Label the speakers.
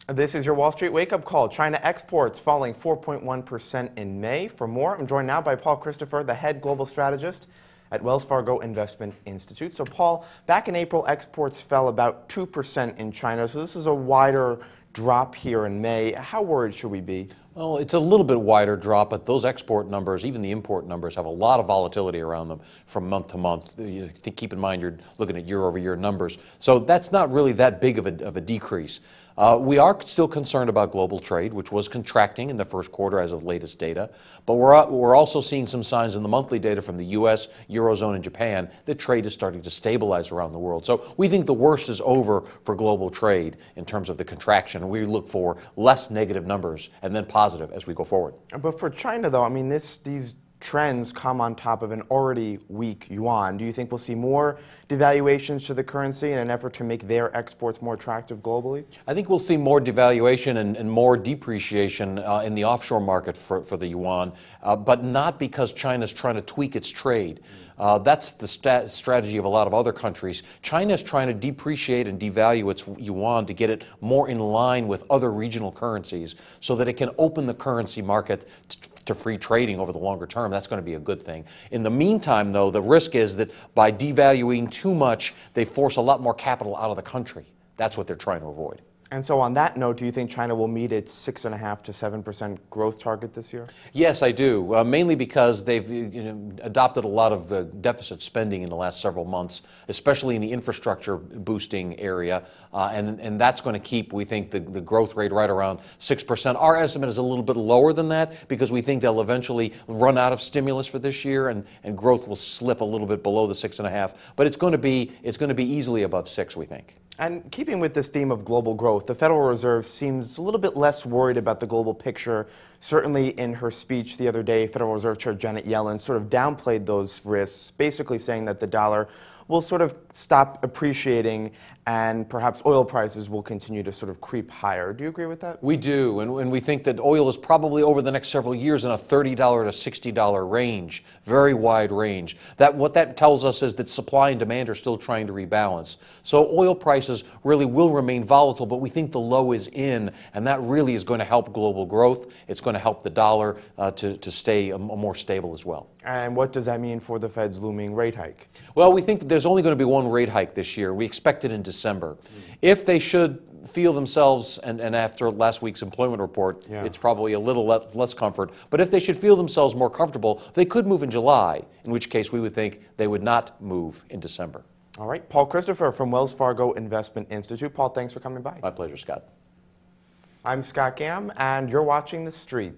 Speaker 1: This is your Wall Street wake-up call. China exports falling 4.1% in May. For more, I'm joined now by Paul Christopher, the head global strategist at Wells Fargo Investment Institute. So, Paul, back in April, exports fell about 2% in China. So this is a wider drop here in May. How worried should we be?
Speaker 2: Well, it's a little bit wider drop, but those export numbers, even the import numbers, have a lot of volatility around them from month to month. Keep in mind you're looking at year-over-year numbers. So that's not really that big of a decrease. We are still concerned about global trade, which was contracting in the first quarter as of latest data. But we're also seeing some signs in the monthly data from the U.S., Eurozone, and Japan that trade is starting to stabilize around the world. So we think the worst is over for global trade in terms of the contraction. We look for less negative numbers and then positive as we go forward.
Speaker 1: But for China, though, I mean, these trends come on top of an already weak yuan. Do you think we'll see more devaluations to the currency in an effort to make their exports more attractive globally?
Speaker 2: I think we'll see more devaluation and more depreciation in the offshore market for the yuan, but not because China's trying to tweak its trade. That's the strategy of a lot of other countries. China's trying to depreciate and devalue its yuan to get it more in line with other regional currencies so that it can open the currency market to free trading over the longer term. That's going to be a good thing. In the meantime, though, the risk is that by devaluing too much, they force a lot more capital out of the country. That's what they're trying to avoid.
Speaker 1: And so on that note, do you think China will meet its 6.5% to 7% growth target this year?
Speaker 2: Yes, I do, mainly because they've adopted a lot of deficit spending in the last several months, especially in the infrastructure boosting area, and that's going to keep, we think, the growth rate right around 6%. Our estimate is a little bit lower than that because we think they'll eventually run out of stimulus for this year, and growth will slip a little bit below the 6.5%, but it's going to be easily above 6%, we think.
Speaker 1: And keeping with this theme of global growth, the Federal Reserve seems a little bit less worried about the global picture. Certainly in her speech the other day, Federal Reserve Chair Janet Yellen sort of downplayed those risks, basically saying that the dollar will sort of stop appreciating and perhaps oil prices will continue to sort of creep higher. Do you agree with that?
Speaker 2: We do, and we think that oil is probably over the next several years in a $30 to $60 range, very wide range. What that tells us is that supply and demand are still trying to rebalance. So oil prices really will remain volatile, but we think the low is in, and that really is going to help global growth. It's going to help the dollar to stay more stable as well.
Speaker 1: And what does that mean for the Fed's looming rate hike?
Speaker 2: Well, we think there's only going to be one rate hike this year. We expect it in December. If they should feel themselves, and after last week's employment report, it's probably a little less comfort, but if they should feel themselves more comfortable, they could move in July, in which case we would think they would not move in December.
Speaker 1: All right. Paul Christopher from Wells Fargo Investment Institute. Paul, thanks for coming by.
Speaker 2: My pleasure, Scott.
Speaker 1: I'm Scott Gamm, and you're watching The Street.